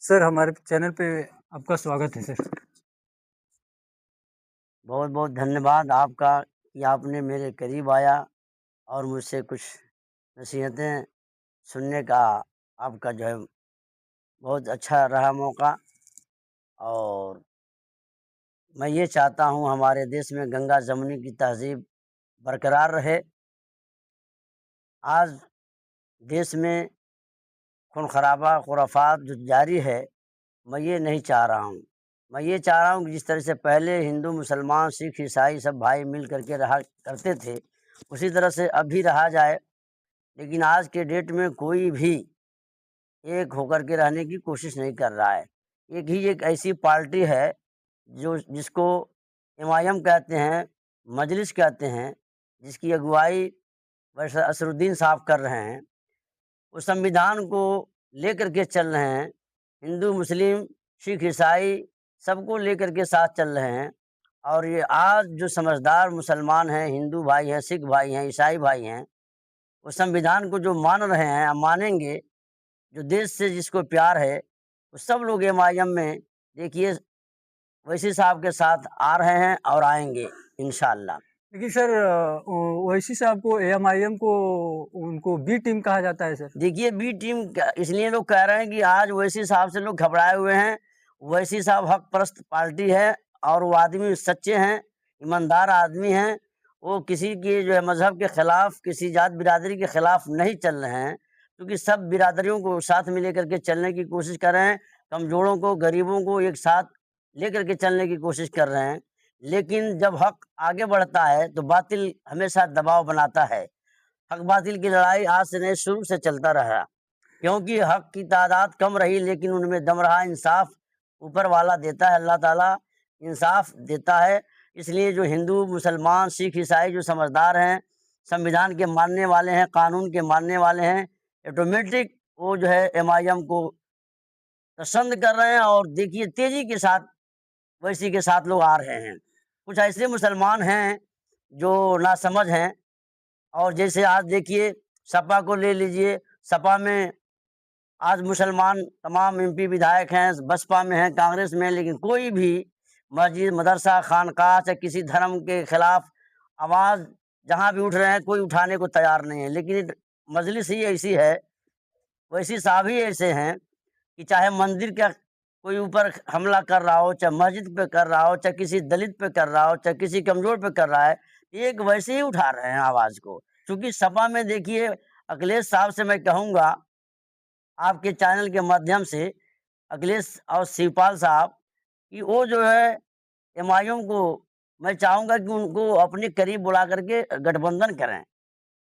Sir, हमारे channel पे आपका स्वागत है सर। बहुत-बहुत धन्यवाद आपका कि आपने मेरे करीब आया और मुझसे कुछ नसीहतें सुनने का आपका जो है बहुत अच्छा रहा मौका। और मैं ये चाहता हूँ हमारे देश में गंगा-जमुनी की तहज़ीब बरकरार रहे। आज देश में खून-खराबा, खुराफात जो जारी है, मैं ये नहीं चाह रहा हूँ। मैं ये चाह रहा हूँ कि जिस तरह से पहले हिंदू, मुसलमान, सिख, ईसाई सब भाई मिल कर के रहा करते थे, उसी तरह से अब भी रहा जाए। लेकिन आज के डेट में कोई भी एक होकर के रहने की कोशिश नहीं कर रहा है। एक ऐसी पार्टी है जो जिसको एमआईएम कहते हैं, मजलिस कहते हैं, जिसकी अगुवाई वैसे असरुद्दीन साहब कर रहे हैं। उस संविधान को लेकर के चल रहे हैं। हिंदू, मुस्लिम, सिख, ईसाई सबको लेकर के साथ चल रहे हैं। और ये आज जो समझदार मुसलमान हैं, हिंदू भाई हैं, सिख भाई हैं, ईसाई भाई हैं, वो संविधान को जो मान रहे हैं, मानेंगे, जो देश से जिसको प्यार है, वो सब लोग एमआईएम में देखिए वैसी साहब के साथ आ रहे हैं और आएँगे इंशाअल्लाह। लेकिन सर ओवैसी साहब को एएमआईएम को उनको बी टीम कहा जाता है सर। देखिए बी टीम क इसलिए लोग कह रहे हैं कि आज ओवैसी साहब से लोग घबराए हुए हैं। ओवैसी साहब हक परस्त पार्टी है और वो आदमी सच्चे हैं, ईमानदार आदमी हैं। वो किसी के जो है मज़हब के खिलाफ, किसी जात बिरादरी के खिलाफ नहीं चल रहे हैं, क्योंकि सब बिरादरियों को साथ में लेकर के चलने की कोशिश कर रहे हैं। कमज़ोरों को, गरीबों को एक साथ लेकर के चलने की कोशिश कर रहे हैं। लेकिन जब हक आगे बढ़ता है, तो बातिल हमेशा दबाव बनाता है। हक-बातिल की लड़ाई आज से नहीं शुरू से चलता रहा, क्योंकि हक की तादाद कम रही लेकिन उनमें दम रहा। इंसाफ ऊपर वाला देता है, अल्लाह ताला इंसाफ देता है। इसलिए जो हिंदू, मुसलमान, सिख, ईसाई जो समझदार हैं, संविधान के मानने वाले हैं, कानून के मानने वाले हैं, ऑटोमेटिक वो जो है एमआईएम को पसंद कर रहे हैं। और देखिए तेज़ी के साथ वैसी के साथ लोग आ रहे हैं। कुछ ऐसे मुसलमान हैं जो नासमझ हैं। और जैसे आज देखिए सपा को ले लीजिए, सपा में आज मुसलमान तमाम एमपी विधायक हैं, बसपा में हैं, कांग्रेस में हैं, लेकिन कोई भी मस्जिद, मदरसा, खानकाह चाहे किसी धर्म के खिलाफ आवाज़ जहाँ भी उठ रहे हैं, कोई उठाने को तैयार नहीं है। लेकिन मजलिस ही ऐसी है, वैसी साहब ही ऐसे हैं कि चाहे मंदिर का कोई ऊपर हमला कर रहा हो, चाहे मस्जिद पे कर रहा हो, चाहे किसी दलित पे कर रहा हो, चाहे किसी कमज़ोर पे कर रहा है, एक वैसे ही उठा रहे हैं आवाज़ को। क्योंकि सपा में देखिए अखिलेश साहब से मैं कहूँगा आपके चैनल के माध्यम से, अखिलेश और शिवपाल साहब, कि वो जो है एमआईएम को मैं चाहूँगा कि उनको अपने करीब बुला करके गठबंधन करें।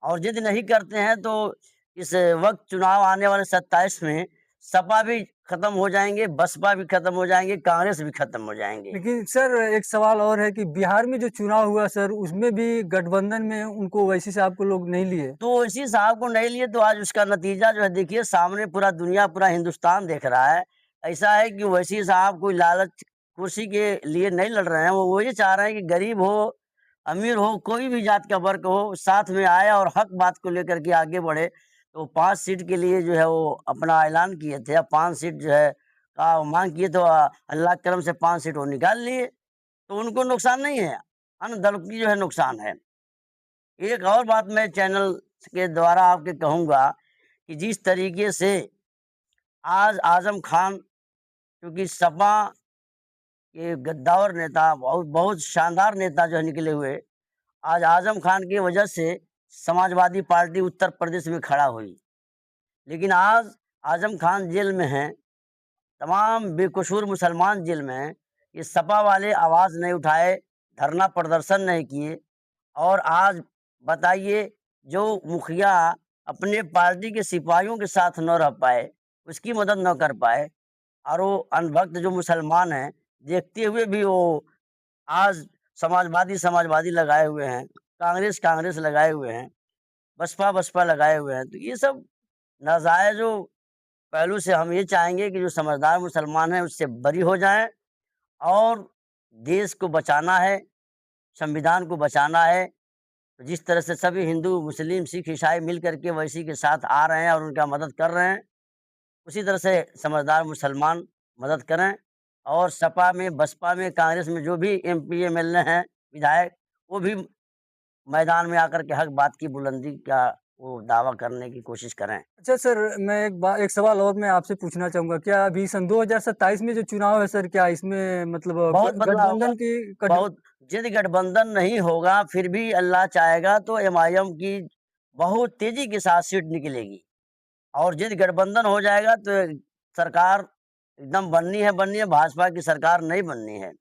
और यदि नहीं करते हैं तो इस वक़्त चुनाव आने वाले 27 में सपा भी खत्म हो जाएँगे, बसपा भी खत्म हो जाएँगे, कांग्रेस भी खत्म हो जाएँगे। लेकिन सर एक सवाल और है कि बिहार में जो चुनाव हुआ सर, उसमें भी गठबंधन में उनको ओवैसी साहब को लोग नहीं लिए। तो इसी साहब को नहीं लिए तो आज उसका नतीजा जो है देखिए सामने पूरा दुनिया, पूरा हिंदुस्तान देख रहा है। ऐसा है कि ओवैसी साहब कोई लालच कुर्सी के लिए नहीं लड़ रहे हैं, वो ये चाह रहे हैं कि गरीब हो, अमीर हो, कोई भी जात का वर्ग हो, साथ में आए और हक बात को लेकर के आगे बढ़े। तो 5 सीट के लिए जो है वो अपना ऐलान किए थे। अब 5 सीट जो है का माँग किए तो अल्लाह के करम से 5 सीट वो निकाल लिए। तो उनको नुकसान नहीं है, अन्य दल की जो है नुकसान है। एक और बात मैं चैनल के द्वारा आपके कहूँगा कि जिस तरीके से आज आज़म खान, क्योंकि सपा के गद्दावर नेता, बहुत बहुत शानदार नेता जो है निकले हुए, आज आज़म खान की वजह से समाजवादी पार्टी उत्तर प्रदेश में खड़ा हुई। लेकिन आज आज़म खान जेल में हैं, तमाम बेकसूर मुसलमान जेल में हैं। ये सपा वाले आवाज़ नहीं उठाए, धरना प्रदर्शन नहीं किए। और आज बताइए जो मुखिया अपने पार्टी के सिपाहियों के साथ न रह पाए, उसकी मदद न कर पाए, और वो अनभक्त जो मुसलमान हैं, देखते हुए भी वो आज समाजवादी लगाए हुए हैं, कांग्रेस लगाए हुए हैं, बसपा लगाए हुए हैं। तो ये सब नाजायज़ पहलू से हम ये चाहेंगे कि जो समझदार मुसलमान हैं उससे बरी हो जाएँ। और देश को बचाना है, संविधान को बचाना है। जिस तरह से सभी हिंदू, मुस्लिम, सिख, ईसाई मिल कर के वैसी के साथ आ रहे हैं और उनका मदद कर रहे हैं, उसी तरह से समझदार मुसलमान मदद करें और सपा में, बसपा में, कांग्रेस में जो भी एमपी, एमएलए हैं, विधायक, वो भी मैदान में आकर के हक बात की बुलंदी का वो दावा करने की कोशिश करें। अच्छा सर, मैं एक सवाल और मैं आपसे पूछना चाहूँगा, क्या अभी सन 2027 में जो चुनाव है सर, क्या इसमें मतलब बहुत बदलाव होगा, गठबंधन की बहुत यदि गठबंधन नहीं होगा, फिर भी अल्लाह चाहेगा तो एमआईएम की बहुत तेज़ी के साथ सीट निकलेगी और यदि गठबंधन हो जाएगा तो सरकार एकदम बननी है, भाजपा की सरकार नहीं बननी है।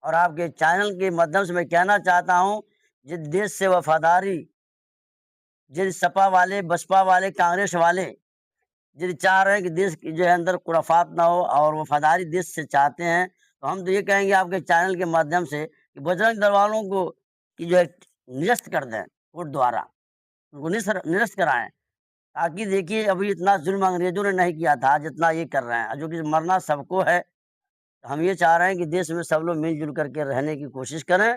और आपके चैनल के माध्यम से मैं कहना चाहता हूँ, जिस देश से वफ़ादारी जिस सपा वाले, बसपा वाले, कांग्रेस वाले यदि चाह रहे हैं कि देश की जो है अंदर खुराफात ना हो और वफ़ादारी देश से चाहते हैं, तो हम तो ये कहेंगे आपके चैनल के माध्यम से कि बजरंग दल वालों को कि जो है निरस्त कर दें वोट द्वारा, उनको निरस्त कराएँ। ताकि देखिए अभी इतना ज़ुल्म अंग्रेज़ों ने नहीं किया था जितना ये कर रहे हैं, जो कि मरना सबको है। तो हम ये चाह रहे हैं कि देश में सब लोग मिल-जुल करके रहने की कोशिश करें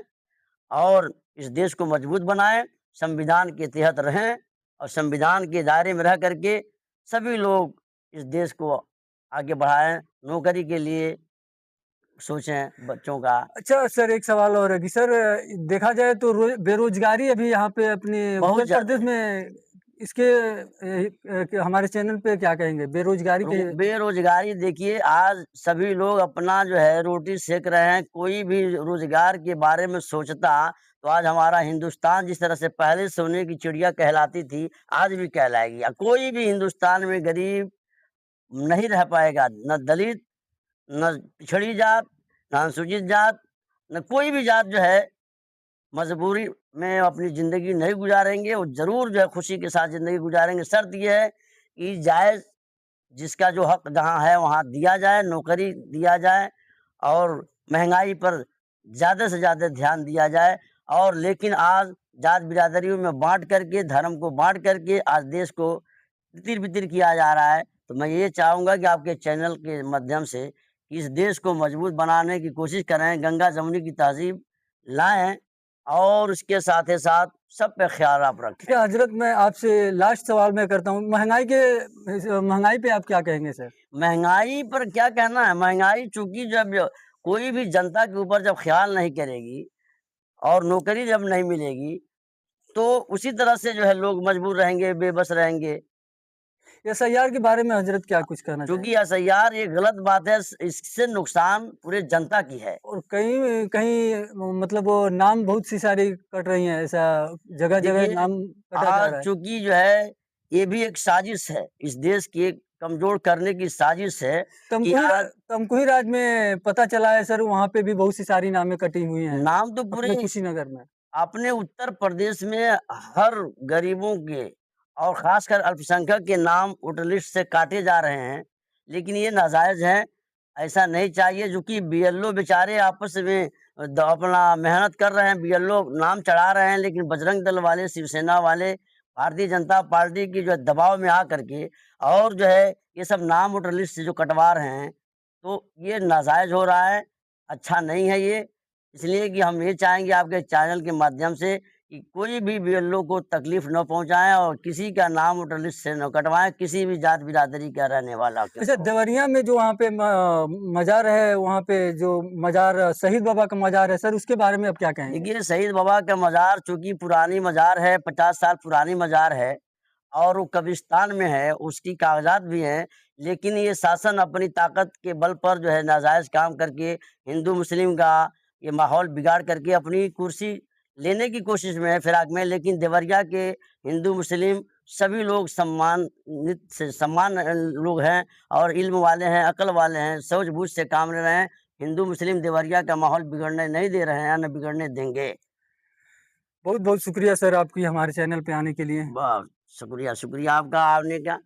और इस देश को मजबूत बनाएँ, संविधान के तहत रहें और संविधान के दायरे में रह करके सभी लोग इस देश को आगे बढ़ाएँ, नौकरी के लिए सोचें बच्चों का। अच्छा सर, एक सवाल और है कि सर, देखा जाए तो बेरोजगारी अभी यहाँ पे अपने बहुत उत्तर प्रदेश में इसके हमारे चैनल पे क्या कहेंगे बेरोजगारी के? बेरोज़गारी देखिए आज सभी लोग अपना जो है रोटी सेक रहे हैं, कोई भी रोज़गार के बारे में सोचता तो आज हमारा हिंदुस्तान जिस तरह से पहले सोने की चिड़िया कहलाती थी, आज भी कहलाएगी। कोई भी हिंदुस्तान में गरीब नहीं रह पाएगा, न दलित, न पिछड़ी जात, न अनुसूचित जात, न कोई भी जात जो है मजबूरी में अपनी ज़िंदगी नहीं गुज़ारेंगे, वो ज़रूर जो है खुशी के साथ ज़िंदगी गुज़ारेंगे। शर्त ये है कि जायज़ जिसका जो हक जहाँ है वहाँ दिया जाए, नौकरी दिया जाए और महँगाई पर ज़्यादा से ज़्यादा ध्यान दिया जाए और लेकिन आज जात-बिरादरियों में बाँट करके, धर्म को बाँट करके आज देश को तितिर-बितिर किया जा रहा है। तो मैं ये चाहूँगा कि आपके चैनल के माध्यम से इस देश को मजबूत बनाने की कोशिश करें, गंगा-जमुनी की तहज़ीब लाएँ और उसके साथ ही साथ सब पे ख़्याल आप रखें। क्या हज़रत, मैं आपसे लास्ट सवाल मैं करता हूँ, महँगाई पे आप क्या कहेंगे सर? महँगाई पर क्या कहना है, महँगाई चूँकि जब कोई भी जनता के ऊपर जब ख़्याल नहीं करेगी और नौकरी जब नहीं मिलेगी, तो उसी तरह से जो है लोग मजबूर रहेंगे, बेबस रहेंगे। एसआईआर के बारे में हज़रत क्या कुछ कहना क्योंकि चाहेंगे? एसआईआर ये गलत बात है, इससे नुकसान पूरे जनता की है। और कहीं कहीं मतलब वो नाम बहुत सी सारी कट रही हैं, ऐसा जगह-जगह देखिए, नाम कटा जा आज रहा है। चूँकि जो है, ये भी एक साज़िश है, इस देश की एक कमज़ोर करने की साज़िश है कि आज तमकुही राज्य में पता चला है सर, वहाँ पे भी बहुत सी सारी नामें कटी हुई हैं, नाम तो अपने पूरे कुशीनगर में। अपने उत्तर प्रदेश में हर गरीबों के और ख़ासकर अल्पसंख्यक के नाम वोटर लिस्ट से काटे जा रहे हैं, लेकिन ये नाजायज़ है, ऐसा नहीं चाहिए चूँकि बीएलओ बेचारे आपस में अपना मेहनत कर रहे हैं, बीएलओ नाम चढ़ा रहे हैं, लेकिन बजरंग दल वाले, शिवसेना वाले, भारतीय जनता पार्टी की जो है दबाव में आ करके और जो है ये सब नाम वोटर लिस्ट से जो कटवा रहे हैं, तो ये नाजायज़ हो रहा है, अच्छा नहीं है ये। इसलिए कि हम ये चाहेंगे आपके चैनल के माध्यम से कि कोई भी बीएलओ को तकलीफ न पहुँचाएँ और किसी का नाम वोटर लिस्ट से न कटवाएँ, किसी भी जात बिरादरी का रहने वाला क्यों अच्छा, हो। देवरिया में जो वहाँ पे मज़ार है, वहाँ पे जो मज़ार शहीद बाबा का मज़ार है सर, उसके बारे में आप क्या कहेंगे? देखिए, शहीद बाबा का मज़ार चूँकि पुरानी मज़ार है, 50 साल पुरानी मज़ार है और वो कब्रिस्तान में है, उसकी कागज़ात भी हैं, लेकिन ये शासन अपनी ताकत के बल पर जो है नाजायज़ काम करके हिंदू-मुस्लिम का ये माहौल बिगाड़ करके अपनी कुर्सी लेने की कोशिश में है फिराक में। लेकिन देवरिया के हिंदू-मुस्लिम सभी लोग सम्मान लोग हैं और इल्म वाले हैं, अक्ल वाले हैं, सूझ-बूझ से काम ले रहे हैं। हिंदू-मुस्लिम देवरिया का माहौल बिगड़ने नहीं दे रहे हैं, न बिगड़ने देंगे। बहुत-बहुत शुक्रिया सर आपकी हमारे चैनल पे आने के लिए। शुक्रिया, शुक्रिया आपका आने का।